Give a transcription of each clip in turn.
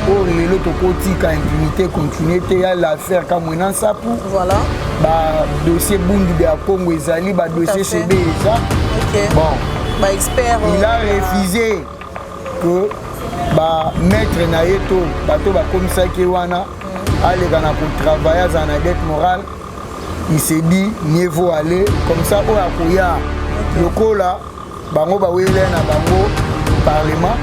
Oh, le tokoti ka impunité continuer te ya l'affaire ka mwenan sapu. Voilà. Ba dossier Bundu de Congo ezali ba dossier CB ça. OK. Bon, Ba expert il a refusé que ba maître na yeto bato ba komisa ki wana aller kana pour travailler dans la dette morale. Il s'est dit mieux vaut aller comme ça pour akoya lokola bango ba wele na bango parlement.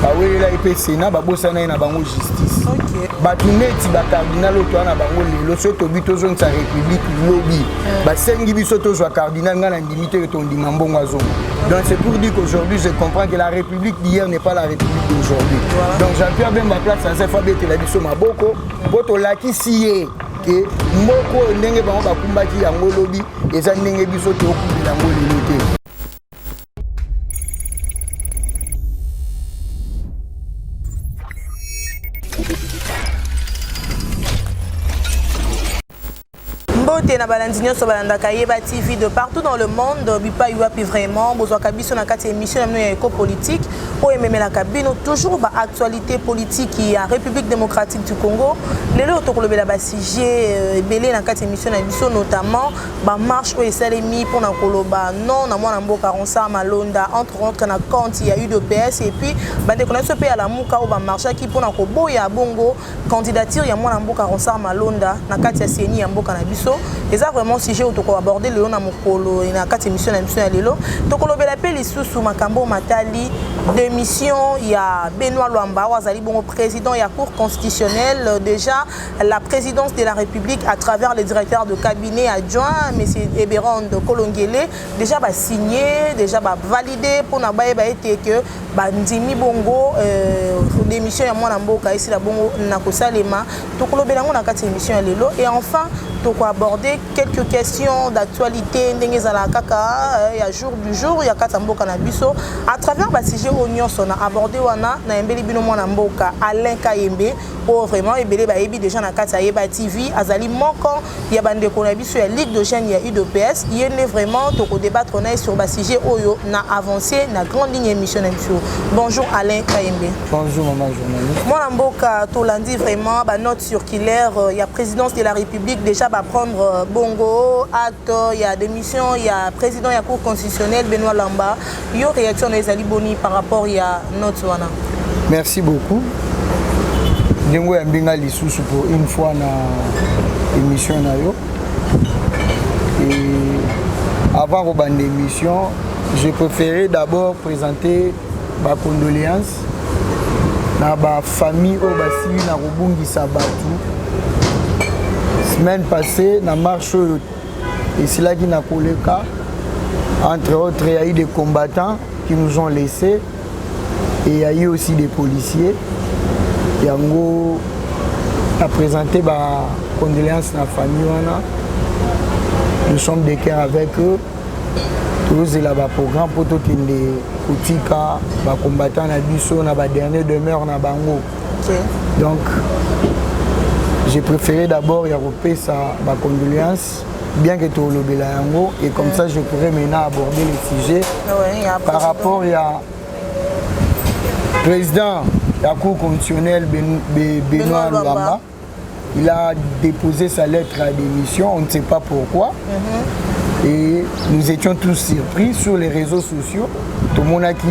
Ba wela ipe Sénat ba bosana na bango justice. OK. Ba tuneti ba cardinal oto na bango lelo soto bito zo nsa république lobby. Ba sengi biso to zo cardinal ngana ndimité to ndima mbongo azo. Donc c'est pour dire qu'aujourd'hui je comprends que la république d'hier n'est pas la république d'aujourd'hui. Voilà. Donc Jean-Pierre Bemba place ça fait fabé la biso maboko boto laki sié que moko ndenge bango ba kumbaki yango lobby eza ndenge biso to okubela ngo lelo te. Mbote na balandi nyonso balandaka Yeba TV de partout dans le monde bipa yuapi vraiment bozwa kabiso na kati émission ya éco-politique o ememela kabino toujours ba actualité politique ya République démocratique du Congo lelo tokolobela ba sujet belé na kati émission na biso notamment ba marche o esalemi pour na koloba non na mwana mboka Ronsard Malonda entre na compte ya UDPS et puis bande connaissance pe à la muka o ba marche qui pour na koboya bongo candidature ya mwana mboka Ronsard Malonda na kati ya CENI ya mboka na biso. Et ça vraiment sujet où tu aborder le na mokolo et na quatre émissions na émission ya lelo tokolobela pe lisusu makambo matali d'émission il y a Benoît Luamba wazali bongo président ya cour constitutionnelle déjà la présidence de la République à travers les directeurs de cabinet adjoint monsieur Eberon de Kolongele déjà ba signé déjà ba validé pour na ba été que ba ndimi bongo d'émission ya mwana mboka ici la bongo na kosalema tokolobela ngo na quatre émissions ya lelo et enfin toko aborder quelques questions d'actualité ndenge za la kaka ya jour du jour ya kata mboka na biso à travers ba sujet oignon sona aborder wana na embeli bino mwana mboka Alain Kayembe o vraiment ebele ba yebi déjà na kata Yeba TV azali moko ya bande ko na biso ya Ligue de jeunes ya UDPS yene vraiment toko débattre na sur ba sujet oyo na avancé na grande ligne émission na biso. Bonjour Alain Kayembe. Bonjour maman journaliste. Mwana mboka to lundi vraiment ba note circulaire ya présidence de la République déjà va prendre bongo acte il y a démission il y a président ya cour constitutionnelle Benoît Lamba yo réaction les ali boni par rapport il y a note wana. Merci beaucoup. Ndingo ya mbinga lisusu pour une fois na émission na yo. Et avant de bande émission, je préférais d'abord présenter ma condoléance na ba famille au basi na Rubungi Sabatu. Semaine passée, na marche et c'est là qu'il n'a collé cas. Entre autres, il y a eu des combattants qui nous ont laissés et il y a eu aussi des policiers. Yango a présenté ma condoléance à la famille. Nous sommes de cœur avec eux. Tous les programmes pour tout les combattants na biso na ba dernier demeure na bango. Donc j'ai préféré d'abord y avoir ma condoléance, bien que tu aies le yango, et comme ça je pourrais maintenant aborder le sujet par rapport à président de la Cour constitutionnelle Benoît Luamba. Il a déposé sa lettre à démission, on ne sait pas pourquoi. Et nous étions tous surpris sur les réseaux sociaux. Tout le monde a qui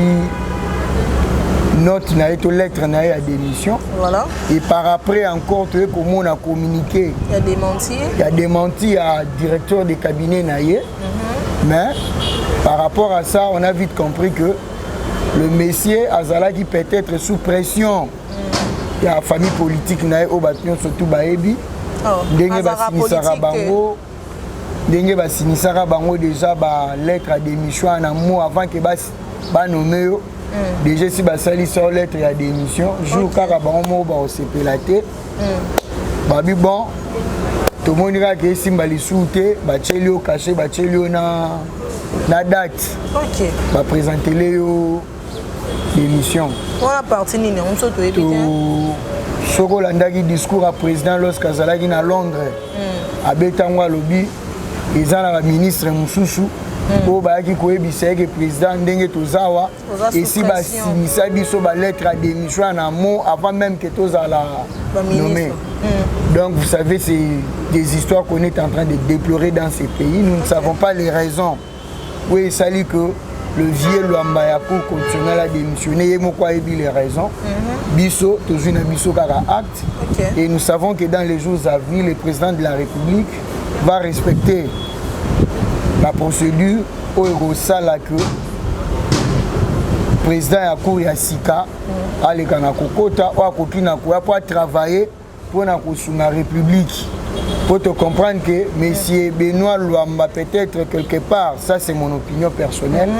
note na eto lettre na à démission. Voilà. Et par après encore tout comment on a communiqué. Il y a démenti. Il y a démenti à directeur de cabinet naïe. Mais par rapport à ça, on a vite compris que le monsieur Azala qui peut être sous pression. Il y a la famille politique naïe au bâtiment surtout Baebi. Dengue Basinisara Bango. Dengue Basinisara Bango déjà ba lettre à démission en amour avant que ba nommé. Déjà si basali sort lettre à démission jour Karabango ba au CPLAT. Babi bon tout le monde dira que simba li souté ba tchelio caché ba tchelio na date. OK. Ba présenter les démission. On a parti ni on saute éviter. Soko landaki discours à président lorsqu'Azalaki à Londres. À Betangwa lobby ils ont la ministre Moussoussou po bayaki koyebisa eke président ndenge tozawa esi basimisa biso balettre à démission en amont avant même que tozala nommé. Donc vous savez, c'est des histoires qu'on est en train de déplorer dans ces pays. Nous ne savons pas les raisons. Oui, il s'agit que le vieux Luamba ya Cour constitutionnelle a démissionné. Et pourquoi il dit les raisons? Biso, toujours une biso kara acte. Et nous savons que dans les jours à venir, le président de la République va respecter la procédure au Eurosala que le président de la Cour Yassika a les Kanakokota ou à Kokina pour travailler pour la République. Pour te comprendre que M. Benoît Luamba, peut-être quelque part, ça c'est mon opinion personnelle,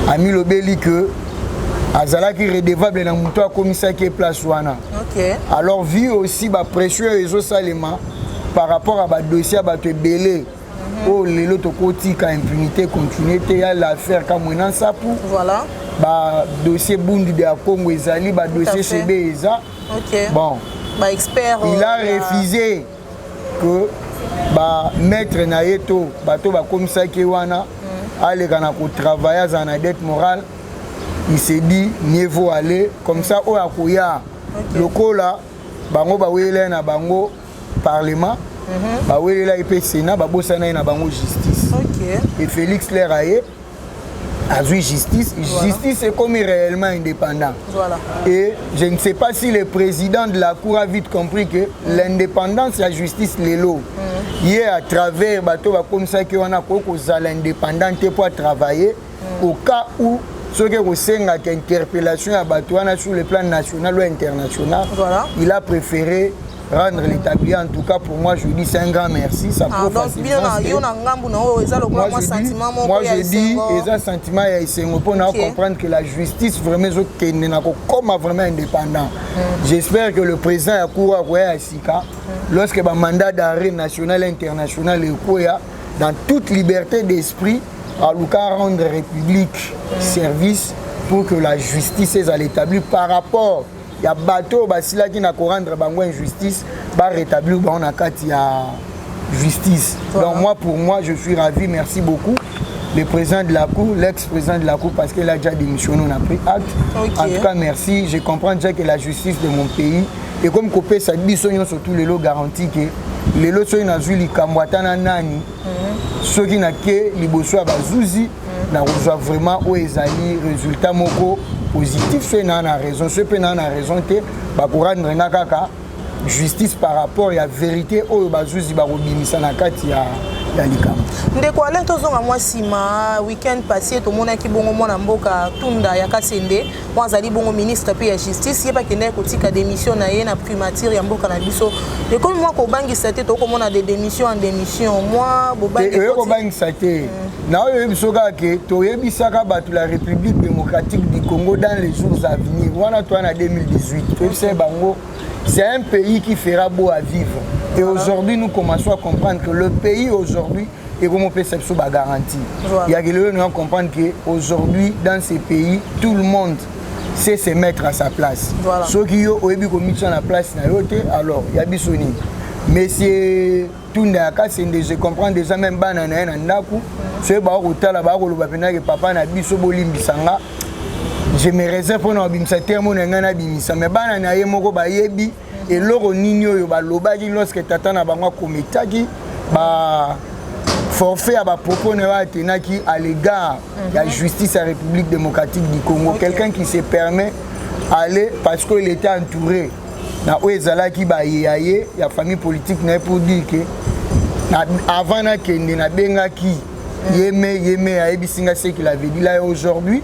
a mis le béli que Azala qui est redevable dans mon toit commissaire qui est place Wana. Alors, vu aussi la pression et les salement par rapport à le dossier à te belé, oh les autres côtés qui impunité continue, il y a l'affaire comme un sapou. Voilà. Bah dossier Bundi de Congo Ezali, bah dossier CB Eza. Bon. Bah expert. Il a refusé que bah maître Nayeto, bateau bah comme ça qui wana, aller quand on travaille dans la dette morale, il s'est dit mieux vaut aller comme ça au Akoya. Le coup là, bango bah oui là na bango parlement, bah oui là il peut Sénat, bah bossa na bango justice. Et Félix Leraye a joué justice. Justice est comme réellement indépendant. Voilà. Et je ne sais pas si le président de la Cour a vite compris que l'indépendance et la justice, les lots. Hier, à travers bateau comme ça, qu'on a l'indépendance pour travailler, au cas où ceux qui ont une interpellation à bateau sur le plan national ou international, voilà. Il a préféré rendre l'établi. En tout cas, pour moi, je dis c'est un grand merci. Ça moi, je dis, et un sentiment, pour comprendre que la justice vraiment comme vraiment indépendant. J'espère que le président a couru à Sika, lorsque le mandat d'arrêt national et international est dans toute liberté d'esprit, à rendre la République service pour que la justice soit établie par rapport. Il y a bateau basila qui n'a qu'à rendre bango injustice, va rétablir on a quatre justice. Voilà. Donc moi pour moi je suis ravi, merci beaucoup le président de la Cour, l'ex-président de la Cour parce qu'il a déjà démissionné, on a pris acte. En tout cas merci, je comprends déjà que la justice de mon pays et comme copé ça dit surtout les lots garantis que les lots sont na zuli kamwatana nani ceux qui n'a que liboso bazuzi na reçoit vraiment au ezali résultat moko positif, c'est na raison, c'est pas na raison te ba rendre na kaka justice par rapport à la vérité au bazuzi ba robimisa na kati ya likam. Ndeko ala tozonga mwa sima weekend passé to mona ki bongo mona mboka tunda ya Kasende mwazali bongo ministre pe ya justice yeba kende ko tika démission na ye na primature ya mboka na biso et comme moi ko bangisa te to ko mona de démission en démission moi bo bangisa ko bangisa te na yo biso ka ke to yebisaka batu la République démocratique du Congo dans les jours à venir wana to na 2018 to c'est bango c'est un pays qui fera beau à vivre. Et aujourd'hui, nous commençons à comprendre que le pays aujourd'hui est comme on peut se garantie. Il y a quelqu'un qui comprendre qu'aujourd'hui, dans ces pays, tout le monde sait se mettre à sa place. Voilà. Ceux qui ont mis à la place, alors il y a Bissoni. Mais c'est tout je comprends déjà même banana nandaku. C'est papa na biso bolimbisanga. Je me réserve pour nous bimisa termo ngana bimisa mais bana na yemoko ba yebi et loro ninyo yo ba lobaki lorsque tata na bango komitaki ba forfait ba propos ne va tenaki à l'égard de la justice à la République démocratique du Congo. Quelqu'un qui se permet aller parce qu'il était entouré na oezala ki ba yaye ya famille politique na pour dire que avant na kende na bengaki yeme a ebisinga ce qu'il avait dit là aujourd'hui.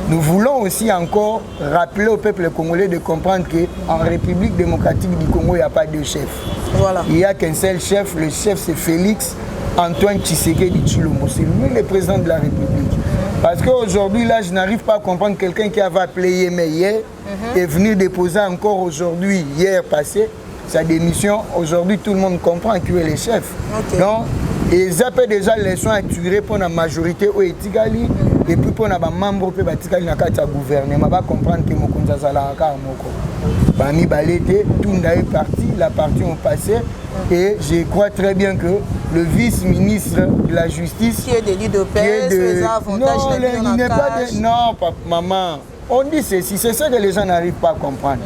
Nous voulons aussi encore rappeler au peuple congolais de comprendre qu'en République démocratique du Congo, il n'y a pas de chef. Voilà. Il n'y a qu'un seul chef. Le chef, c'est Félix Antoine Tshisekedi Tshilombo. C'est lui le président de la République. Parce qu'aujourd'hui, là, je n'arrive pas à comprendre quelqu'un qui avait appelé Yémé hier et venir déposer encore aujourd'hui, hier passé, sa démission. Aujourd'hui, tout le monde comprend qu'il est le chef. Donc, ils appellent déjà les soins assurés pour la majorité au Etigali et puis pour les membres de la gouvernement. On va comprendre que Mokonza Zalaka Moko. Bami Balete, tout est parti, la partie ont passé et je crois très bien que le vice-ministre de la Justice. Qui est de l'UDPS, les avantages non, il n'est pas de... Non, papa, maman. On dit ceci, c'est ça que les gens n'arrivent pas à comprendre.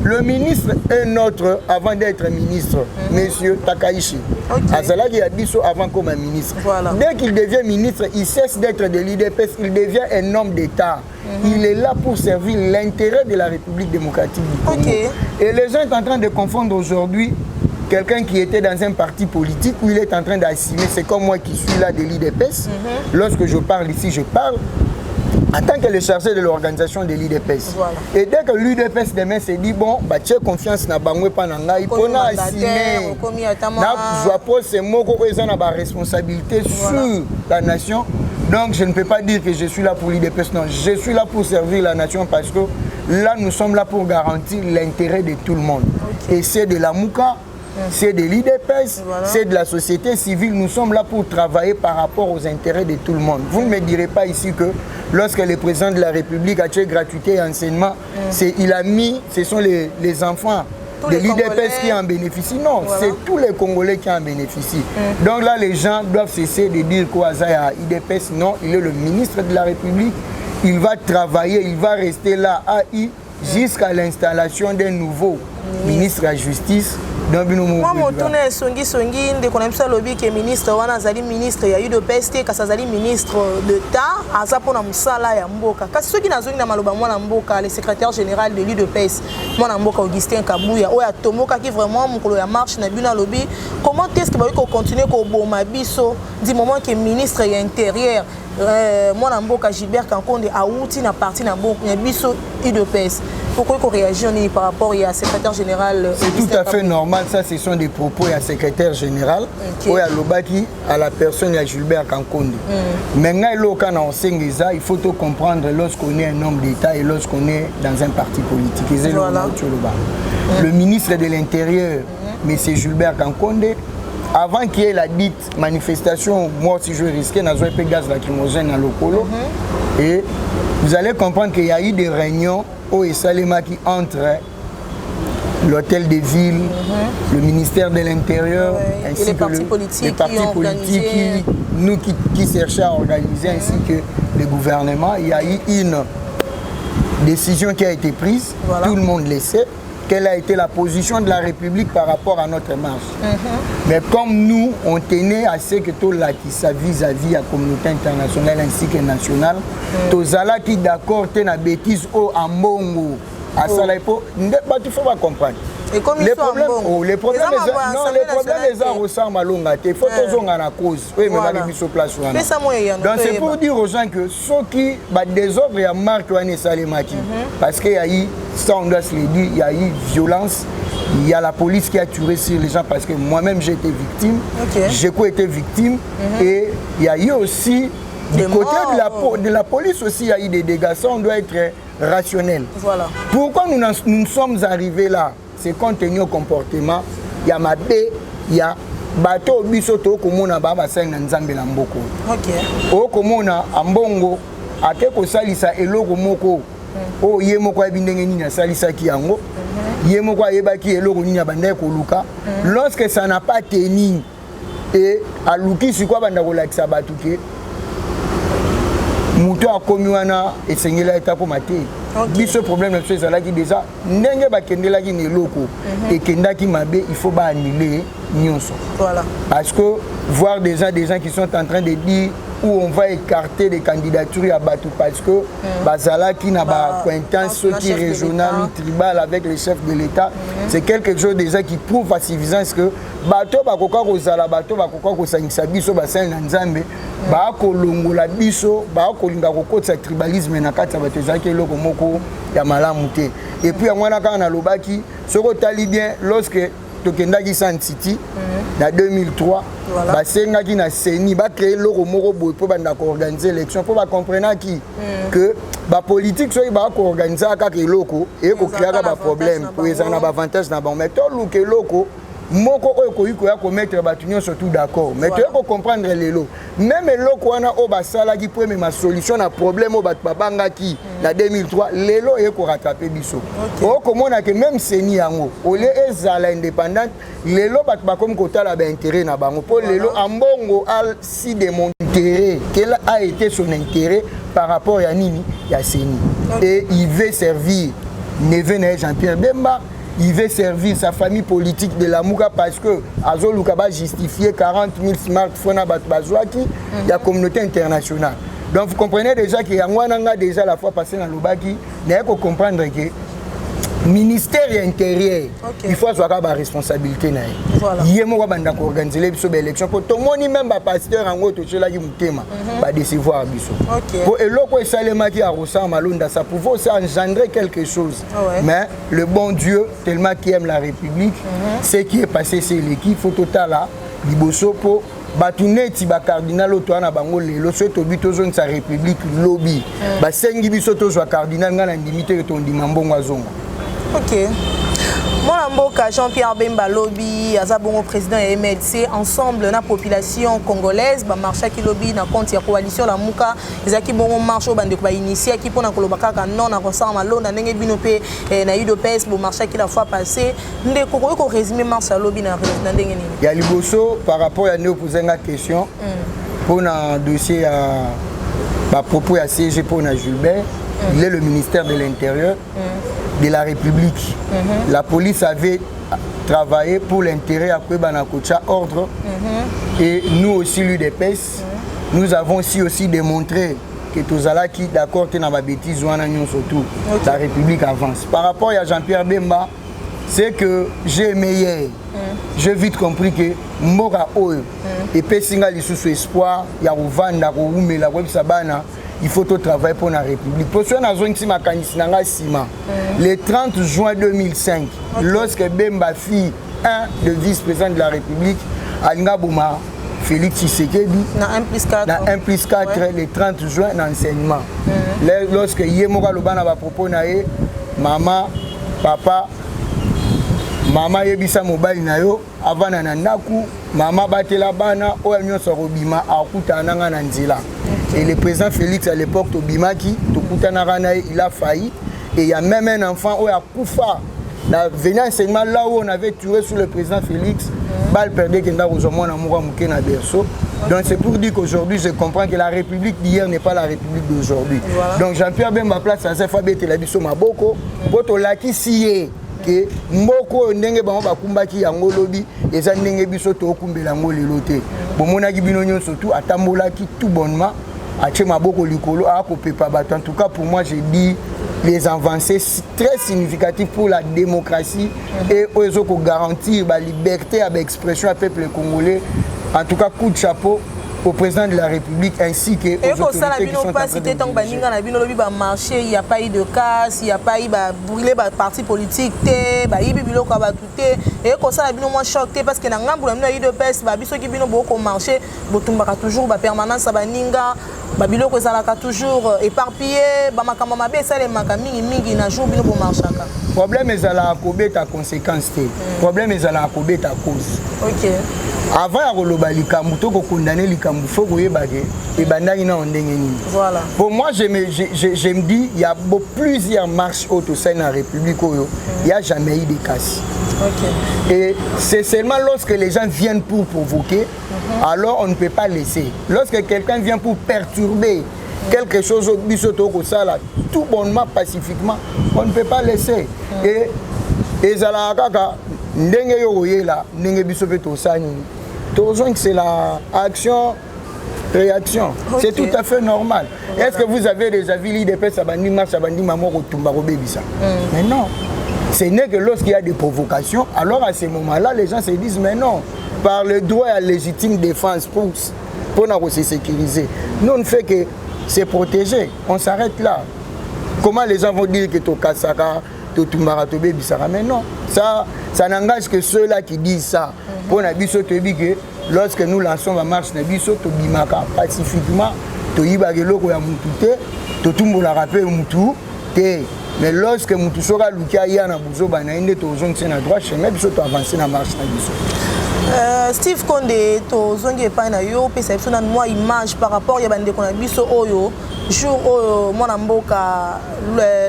Le ministre est notre avant d'être ministre, monsieur Takaichi. Azalagi a dit ça avant comme un ministre. Voilà. Dès qu'il devient ministre, il cesse d'être de l'UDPS, il devient un homme d'État. Il est là pour servir l'intérêt de la République démocratique du Congo. Et les gens sont en train de confondre aujourd'hui quelqu'un qui était dans un parti politique où il est en train d'assumer. C'est comme moi qui suis là de l'UDPS. Lorsque je parle ici, je parle en tant que le chargé de l'organisation de l'UDPS. Voilà. Et dès que l'UDPS demain s'est dit, bon, bah, tu as confiance dans Bangwe Pananga, il faut assumer. C'est moi qui ai la responsabilité sur la nation. Donc je ne peux pas dire que je suis là pour l'UDPS, non. Je suis là pour servir la nation parce que là, nous sommes là pour garantir l'intérêt de tout le monde. Et c'est de la Mouka. C'est de l'IDPS, c'est de la société civile. Nous sommes là pour travailler par rapport aux intérêts de tout le monde. Vous ne me direz pas ici que lorsque le président de la République a tué gratuité et enseignement, il a mis, ce sont les enfants de l'IDPS qui en bénéficient. Non, c'est tous les Congolais qui en bénéficient. Donc là, les gens doivent cesser de dire quoi à l'IDPS. Non, il est le ministre de la République. Il va travailler, il va rester là à jusqu'à l'installation d'un nouveau ministre de la Justice. Moi, mon tourne songi de connaître lobby qui est ministre wana zali ministre ya UDPS ka zali ministre d'État aza pona musala ya mboka kasi soki nazongi na maloba mwana mboka le secrétaire général de l'UDPS mwana mboka Augustin Kabuya oya tomoka qui vraiment mukolo ya marche na bina lobby comment est-ce que ba ko continuer ko boma biso du moment que ministre ya intérieur mwana mboka Gilbert Kankonde a outi na parti na biso UDPS pourquoi il réagit par rapport à secrétaire général? C'est tout à fait normal, ça ce sont des propos à secrétaire général ou à l'obaki à la personne à Gilbert Kankonde. Maintenant il faut tout comprendre lorsqu'on est un homme d'État et lorsqu'on est dans un parti politique. Le ministre de l'Intérieur, M. Gilbert Kankonde, avant qu'il y ait la dite manifestation, moi si je risquais dans un peu de gaz lacrymogène à l'Okolo, et vous allez comprendre qu'il y a eu des réunions au Salema qui entre l'hôtel de ville, le ministère de l'Intérieur, ainsi les que partis politiques qui cherchaient à organiser, ainsi que le gouvernement. Il y a eu une décision qui a été prise, tout le monde le sait, quelle a été la position de la République par rapport à notre marche. Mais comme nous, on tenait à ce que tout là qui ça vis-à-vis de la communauté internationale ainsi que nationale, tous là qui d'accord t'es na bêtise au ambongo, à ça là il faut pas comprendre. Et comme les problèmes, les problèmes les gens ressemblent à longue il faut tous on a cause. Oui, mais va sur place. Donc c'est pour dire aux gens que ceux qui désordre il y a marque Wane Salemaki parce qu'il y a eu, ça on doit se le dire, il y a eu violence, il y a la police qui a tué sur les gens parce que moi-même j'ai été victime, j'ai été victime et il y a eu aussi du côté de la police aussi il y a eu des dégâts, ça on doit être rationnel. Voilà. Pourquoi nous sommes arrivés là? C'est compte tenu au comportement, il y a ma baie, il y a bateau bisoto komona baba senga nzambe la mboko. O komona ambongo akeko salisa eloko moko. O ye moko abindenge nini salisa ki yango. Ye moko ayebaki eloko nini abanda ko luka. Lorsque ça n'a pas tenu et aluki sikwa banda ko lakisa batuke. Muto akomi wana esengela etapo mate. Ce problème c'est ça là qui déjà ndenge bakendela ki neloko et kendaki mabe il faut ba annuler nyonso. Voilà. Parce que voir des gens qui sont en train de dire où on va écarter des candidatures à Batou parce que Bazala qui n'a pas acquaintance qui régional ou tribal avec les chefs de l'État, c'est quelque chose déjà qui prouve à suffisance que Bato bakoka kozala bato bakoka kosangisa biso basali na nzambe ba kolongola biso ba kolinga kokotsa tribalisme na kati ya bato ezaki eloko moko ya malamu te. Et puis ngwana kana na lobaki soko tali bien lorsque tokendaki San City en 2003 basengaki na CENI ba créer loko moko boy pour banda ko organiser élection pour ba comprendre qui que ba politique soki ba ko organiser kaka loko et ko créer ba problème pour ezana ba avantage na bon mais to luke loko moko oyo koya commettre batunyo surtout d'accord mais tu peux comprendre lelo même eloko wana o basala ki pour ma solution na problème o bat babanga ki na 2003 lelo e ko rattraper biso o komona que même seni yango ole ezala indépendante lelo bat ba comme kotala ba intérêt na bango pour lelo ambongo al si de mon intérêt quel a été son intérêt par rapport à nini ya seni et il veut servir neveu na Jean-Pierre Bemba. Il veut servir sa famille politique de la Mouka parce que Azo Lukaba justifié 40 000 smartphones à Batbazouaki, il y a communauté internationale. Donc vous comprenez déjà qu'il y a déjà la fois passé dans l'Obaki, il faut comprendre que ministère intérieur, il faut avoir la responsabilité. Il y a organiser les élections. Pour tout le monde, même les pasteurs en haut, tout cela qui va décevoir. Pour l'autre, ça pouvait aussi engendrer quelque chose. Mais le bon Dieu, tellement qu'il aime la République, ce qui est passé, c'est l'équipe, faut total là, Liboso pour batuneti ba cardinal otoana bango lelo soto bito zone sa République lobby. Ba sengi biso to zo cardinal ngana ndimité to ndimambongo azongo. Ok. Mon amboka Jean-Pierre Bemba lobby azabongo président et MLC ensemble na population congolaise ba marcha ki lobby na compte ya coalition la muka ezaki bongo marche au bande ko ba initier ki pona kolobaka ka non na ressemble malonda ndenge bino pe na UDPS bo marcha ki la fois passée ndeko ko résumer marche lobby na ndenge nini ya liboso par rapport à nous poser une question pour un dossier à propos à CG pour na Gilbert il est le ministère de l'Intérieur de la République. La police avait travaillé pour l'intérêt à Kwebanakocha ordre et nous aussi l'UDPS nous avons aussi démontré que Tozala qui d'accord dans ma bêtise ou en surtout la République avance. Par rapport à Jean-Pierre Bemba, c'est que j'ai meilleur. J'ai vite compris que Mora Oe et Pessinga sous espoir, il y a Ouvanda, Oumela, Websabana. Il faut tout travailler pour la République. Pour ce le 30 juin 2005, lorsque Bemba fit un de vice-président de la République, Alinga Bouma, Félix Tshisekedi, dans 1+4, le 30 juin, l'enseignement. Lorsque Yemora Lobana va proposer, maman, papa, maman yebisa mobile na yo, avant nananaku, maman batela bana, oyanyo sorobima, akuta nanga nanzila. Et le président Félix à l'époque Tobimaki, il a failli. Et il y a même un enfant où il a Koufa. Venu à enseignement là où on avait tué sur le président Félix, balle perdue qui n'a rejoint na berceau. Donc c'est pour dire qu'aujourd'hui je comprends que la République d'hier n'est pas la République d'aujourd'hui. Donc Jean-Pierre Bemba place à Zefabé Télabiso Maboko, Boto Laki Siye, que Mboko Ndenge Bamba Kumbaki Yango Lobby, et Zandenge Biso Tokumbelango Lilote. Bomona Gibinonyo surtout à Tambolaki tout bonnement. En tout cas, pour moi, j'ai dit les avancées très significatives pour la démocratie et pour garantir la liberté d'expression au peuple congolais. En tout cas, coup de chapeau au président de la République ainsi que aux autorités qui sont en train de diriger. Il n'y a pas eu de casse, il n'y a pas eu de brûler de parti politique, il n'y a eu de et comme ça, il y a choqué parce que dans le UDPS, il y a beaucoup de marché, il y a toujours la permanence, il y a toujours éparpillé, il y a toujours beaucoup de marché. Le problème est à la conséquence. Le problème est à la cause. Ok. Avant de condamner les voilà. Pour moi, je me dis il y a plusieurs marches au sein de la République. Il n'y a jamais eu de casse. Okay. Et c'est seulement lorsque les gens viennent pour provoquer, alors on ne peut pas laisser. Lorsque quelqu'un vient pour perturber quelque chose au bisoto tout bonnement, pacifiquement, on ne peut pas laisser. Et Zalakaka, ndenge yoye la, ndenge bisoto sani. C'est la action réaction. Okay. C'est tout à fait normal. Voilà. Est-ce que vous avez déjà vu l'IDP Sabandi Marche Sabandi Mamoro Tumbaro Bébisa? Mais non. Ce n'est que lorsqu'il y a des provocations, alors à ce moment-là, les gens se disent mais non, par le droit à la légitime défense pour nous se sécuriser. Nous, on ne fait que se protéger. On s'arrête là. Comment les gens vont dire que Tokasaka, Totumbara Tobé Bissara? Mais non. Ça n'engage que ceux-là qui disent ça. Pour Nabiso Tobi que lorsque nous lançons la marche Nabiso Tobimaka pacifiquement, Toyibagelo Koya Mutute, Totumbo la rappel Mutu, mais lorsque mutu soka lukia ya na buzo bana inde to zongi na droit chemin biso to avancer na marche na biso. Steve Condé to zongi epai na yo pesa biso na moi image par rapport ya bande ko na biso oyo jour oyo mwana mboka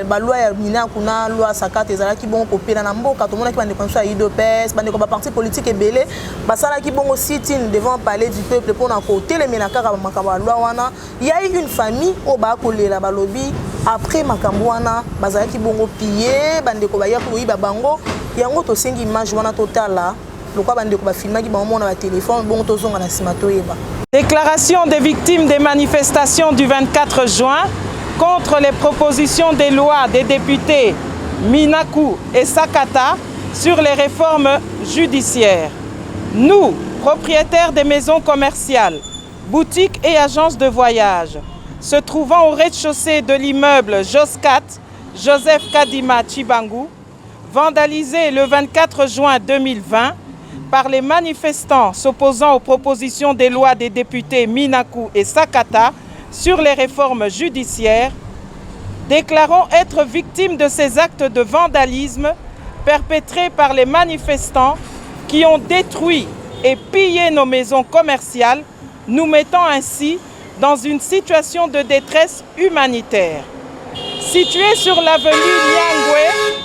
ba loi ya mina kuna loi sakate ezalaki bongo kopela na mboka to mona ki bande ko ya IDPS bande ko ba parti politique ebele basala ki bongo sit-in devant palais du peuple pour na côté les menaka ba makaba loi wana il y a eu une famille au ba kolela ba lobby après makambo wana bazala ki bongo piller bande ko ba ya ko yiba bango yango to sengi image wana totala. Déclaration des victimes des manifestations du 24 juin contre les propositions des lois des députés Minakou et Sakata sur les réformes judiciaires. Nous, propriétaires des maisons commerciales, boutiques et agences de voyage, se trouvant au rez-de-chaussée de l'immeuble Joscat, Joseph Kadima Chibangu, vandalisé le 24 juin 2020, par les manifestants s'opposant aux propositions des lois des députés Minakou et Sakata sur les réformes judiciaires, déclarons être victimes de ces actes de vandalisme perpétrés par les manifestants qui ont détruit et pillé nos maisons commerciales, nous mettant ainsi dans une situation de détresse humanitaire. Située sur l'avenue Nyangwe,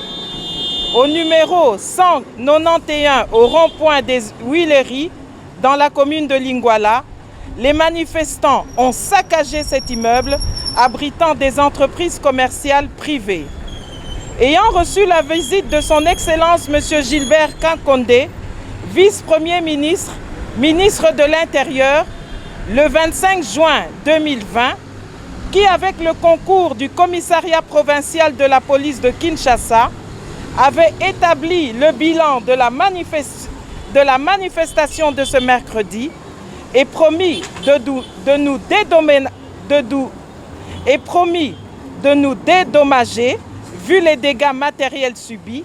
au numéro 191 au rond-point des Huileries, dans la commune de Lingwala, les manifestants ont saccagé cet immeuble abritant des entreprises commerciales privées. Ayant reçu la visite de son Excellence M. Gilbert Kankondé, vice-premier ministre, ministre de l'Intérieur, le 25 juin 2020, qui avec le concours du commissariat provincial de la police de Kinshasa, avait établi le bilan de la manifestation de ce mercredi et promis de nous dédommager vu les dégâts matériels subis.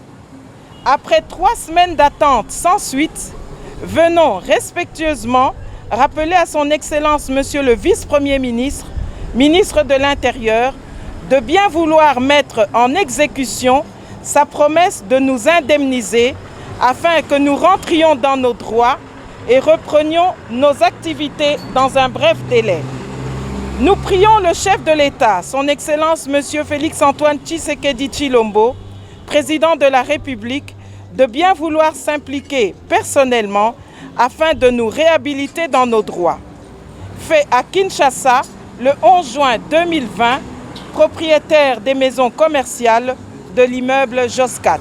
Après 3 semaines d'attente sans suite, venons respectueusement rappeler à son Excellence Monsieur le Vice-Premier ministre, ministre de l'Intérieur, de bien vouloir mettre en exécution sa promesse de nous indemniser afin que nous rentrions dans nos droits et reprenions nos activités dans un bref délai. Nous prions le chef de l'État, son Excellence M. Félix-Antoine Tshisekedi Tshilombo, président de la République, de bien vouloir s'impliquer personnellement afin de nous réhabiliter dans nos droits. Fait à Kinshasa le 11 juin 2020, propriétaire des maisons commerciales de l'immeuble Joscat.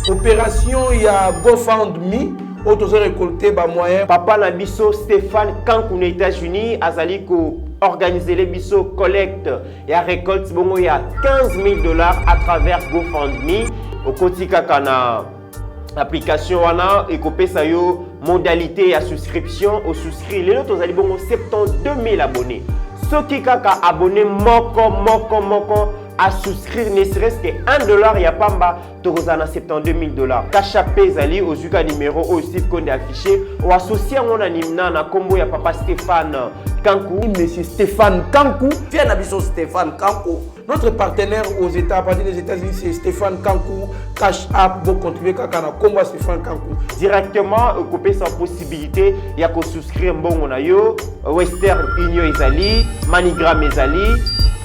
Opération il y a GoFundMe auto récolté ba moyen papa na biso Stéphane Kankou aux États-Unis azali ko organiser les biso collecte et récolte bongo il y a $15,000 à travers GoFundMe au kotika kana application wana et kopesa yo modalité à souscription au souscrit les autres azali bongo 72 000 abonnés ceux qui kaka abonné moko à souscrire ne serait-ce que $1 il y a pamba tozana $72 000 kachapé zali au zuka numéro au Steve Condé affiché ou associé à mon animna na combo ya papa Stéphane Kankou monsieur Stéphane Kankou vient na biso Stéphane Kankou notre partenaire aux États à partir des États-Unis c'est Stéphane Kankou Cash App pour contribuer kaka na combo Stéphane Kankou directement couper sans possibilité ya ko souscrire mbongo na yo Western Union ezali Manigram ezali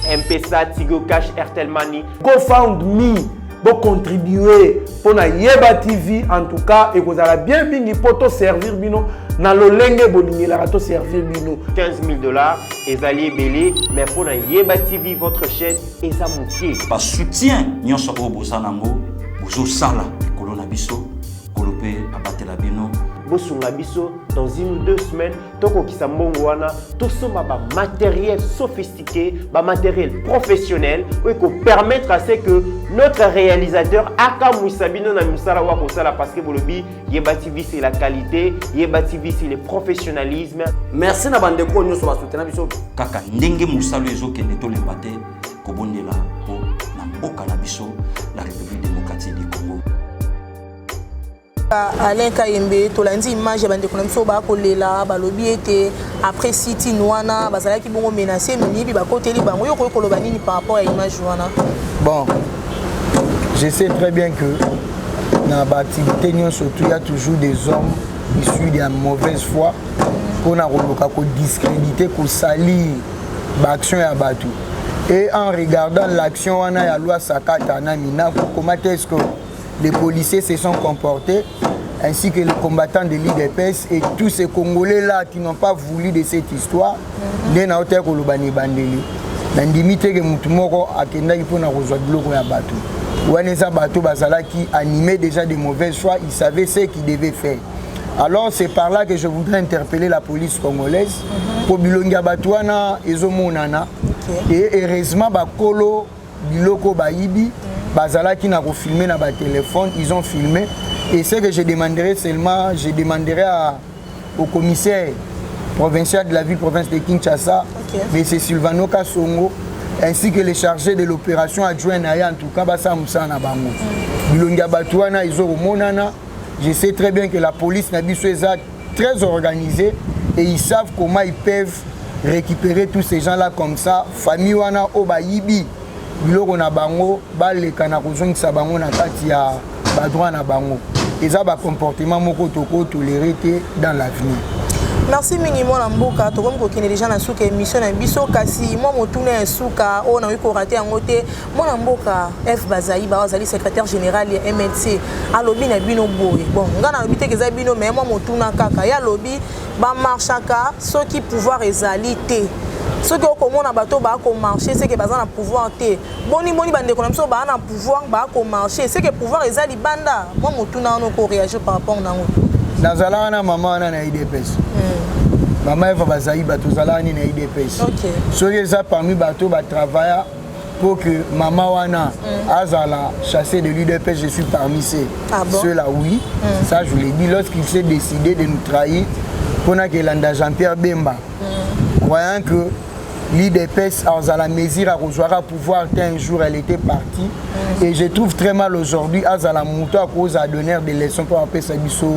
M-Pesa, Tigo Cash, Airtel Money. GoFundMe pour contribuer pour na Yeba TV en tout cas et vous allez bien bingi pour te servir bino na lolenge bolingi la to servir bino $15,000 ezali belé mais pour na Yeba TV votre chaîne ezamuki par soutien nyonso o bosanango bozo sala kolona biso kolope abatela bino bosunga biso dans 1 ou 2 semaines toko kisambongo wana tout ça ba matériel sophistiqué ba matériel professionnel pour permettre à ce que notre réalisateur aka muisabino na musala wa kosala parce que bolobi Yeba TV c'est la qualité Yeba TV c'est le professionnalisme merci na bande ko nyoso ba soutenir biso kaka ndenge musalo ezokende to lembate kobondela po na mboka na biso la République démocratique du Congo. Alain Kayembe tolandi image ya bande konamso ba kolela balobi ete après City Noana bazala ki bongo menacer mini ba koteli bango yo ko koloba nini par rapport à image wana. Bon, je sais très bien que dans l'activité surtout il y a toujours des hommes issus de la mauvaise foi qu'on a discrédité, qu'on salit l'action et battu. Et en regardant l'action, on a la loi Sakata, comment est-ce que les policiers se sont comportés, ainsi que les combattants de l'IDPS et tous ces Congolais-là qui n'ont pas voulu de cette histoire, qui animait déjà de mauvaises foi, ils savaient ce qu'ils devaient faire. Alors c'est par là que je voudrais interpeller la police congolaise pour bilonga batouana ezomonana et heureusement bakolo biloko baibi bazala qui n'a filmé na ba téléphone, ils ont filmé et ce que je demanderai seulement, je demanderai au commissaire provincial de la ville province de Kinshasa, M. Sylvano Kasongo, ainsi que les chargés de l'opération adjoint en tout cas basa musana bango bilonga batouana ezomonana. Je sais très bien que la police n'a est très organisée et ils savent comment ils peuvent récupérer tous ces gens-là comme ça. Famille wana obayibi biloko na bango baleka na kozongisa bango na kati ya badroit na bango. Et ça ba comportement moko toko toléré dans l'avenir. Merci minimum na mboka to comme ko kene déjà na suka émission na biso kasi moi motuna suka o na ko rater ngote moi na mboka F Bazai ba azali secrétaire général ya MLC alobi na bino boye bon ngana lobi te keza bino mais moi motuna kaka ya lobi ba marchaka soki pouvoir ezali te soki okomona bato ba ko marcher c'est que bazana pouvoir te boni bande ko namso ba na pouvoir ba ko marcher c'est que pouvoir ezali banda moi motuna no ko réagir par rapport na ngo nazala na mama na IDPS. Maman Eva Bazaï batozala ni na IDPS. Soki eza parmi bato ba travailler pour que maman wana azala chassé de l'IDPS, je suis parmi ceux-là oui. Ça je l'ai dit lorsqu'il s'est décidé de nous trahir pour que l'anda Jean-Pierre Bemba. Croyant que l'IDPS a la mesure à recevoir pouvoir un jour elle était partie et je trouve très mal aujourd'hui Azala Mouto à cause à donner des leçons pour appeler ça biso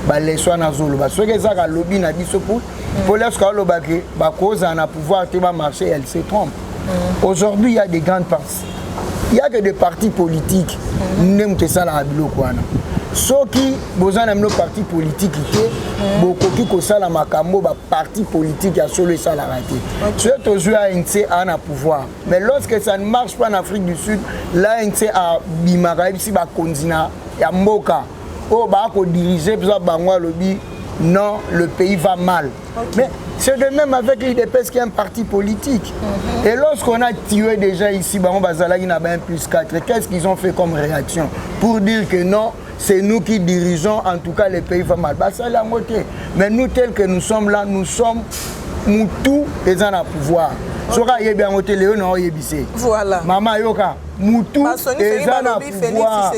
ba leçon na zolo ba so que ça ka lobby na biso pour lorsqu'on lo ba que ba cause na pouvoir te ba marcher elle se trompe. Aujourd'hui il y a des grandes parties. Il y a que des partis politiques n'aiment que ça la biloko wana. Soki bozana nos partis politiques bokoki ko sala makambo ba parti politique ya solo ça la raté. Tu es toujours à ANC à pouvoir. Mais lorsque ça ne marche pas en Afrique du Sud, là ANC a bimara ici ba konzina ya mboka. Oh ba ko diriger pour bangwa lobby non, le pays va mal. Mais c'est de même avec l'IDPS qui est un parti politique. Et lorsqu'on a tué déjà ici Bango Bazalagi n'a pas un plus 4, qu'est-ce qu'ils ont fait comme réaction? Pour dire que non, c'est nous qui dirigeons, en tout cas les pays vont mal. Bah, ça la moitié. Mais nous tels que nous sommes là, nous sommes Moutou et en a pouvoir. Soka yé bien moté Léon non yébissé. Voilà. Maman Yoka Moutou et en a pouvoir.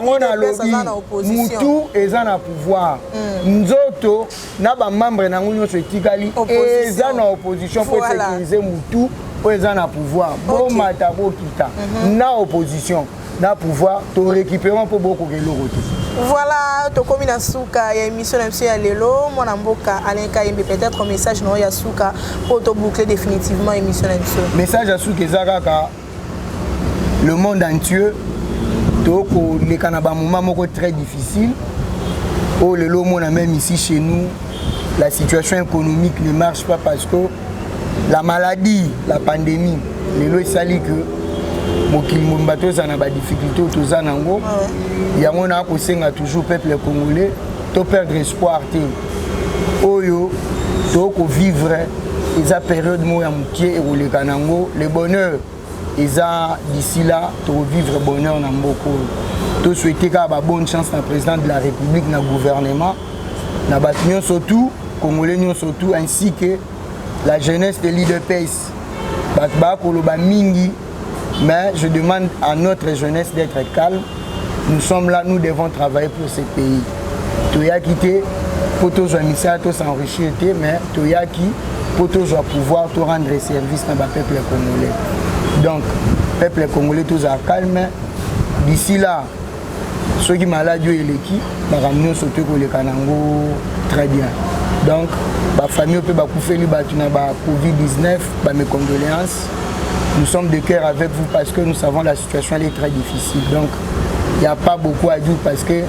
Moutou et en a pouvoir. Nzoto n'a pas membre na ngunion se tikali et en opposition pour sécuriser Moutou et en a pouvoir. Bon matabo kita. Na opposition. Na pouvoir to récupérer pour beaucoup de l'eau. Voilà, to komi na suka ya émission na monsieur Lelo, mon amboka Alain Kayembe peut-être un message no ya suka pour to boucler définitivement émission na monsieur. Message à suka ezaka le monde entier to ko le kanaba moment moko très difficile. Oh lelo mon même ici chez nous, la situation économique ne marche pas parce que la maladie, la pandémie, lelo sali que mokili mbato za na ba difficulté toza nango yango na ko senga toujours peuple congolais to perdre espoir te oyo to ko vivre eza période mo ya mukie et le kanango le bonheur eza d'ici là to vivre bonheur na mboko to souhaiter ka ba bonne chance na président de la République na gouvernement na batignon surtout congolais surtout ainsi que la jeunesse de l'IDPS ba ko lo ba mingi. Mais je demande à notre jeunesse d'être calme. Nous sommes là, nous devons travailler pour ce pays. Toya quitté, pour tous s'enrichir, mais Toya qui, pour tous pouvoir te rendre service dans le peuple congolais. Donc, le peuple congolais tous à calme. D'ici là, ceux qui malades et l'équipe ramener sauter pour les canangos très bien. Donc la famille peut couper les batuna Covid-19, mes condoléances. Nous sommes de cœur avec vous parce que nous savons la situation elle est très difficile. Donc il n'y a pas beaucoup à dire parce que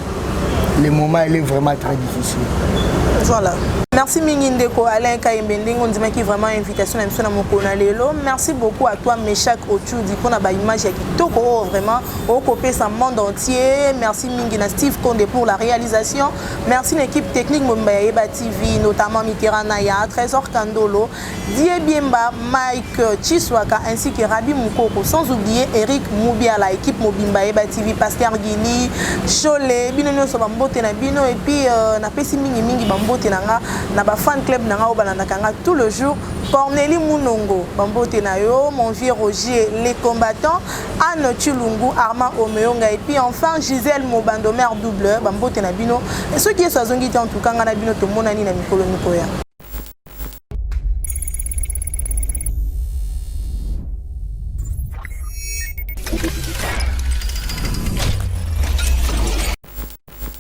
le moment elle est vraiment très difficile. Voilà. Merci Mingindeko Alain Kayembending, on dit qui vraiment invitation à M. Mokona Lelo. Merci beaucoup à toi Meshak Ochoudi pour la image qui toko vraiment au copé sa monde entier. Merci Mingina Steve Konde pour la réalisation. Merci l'équipe technique Mumbai Eba TV, notamment Mitera Naya, Trésor Kandolo, Die Biemba, Mike Chiswaka ainsi que Rabi Moukoko. Sans oublier Eric Moubiala, l'équipe Mobimba Eba TV, Pasteur Guili, Cholet, Binono Sobambote na Bino et puis na pesi mingi Bambote nanga. Na ba fan club nanga obalandakanga tout le jour. Cornélie Mounongo, Bambote Nayo, mon vieux Roger, les combattants, Anne Chulungu, Armand Omeonga et puis enfin Gisèle Mobandomer doubleur, Bambote Nabino. Et ceux qui sont en tout cas, Nabino Tomonani na Mikolo Mikoya.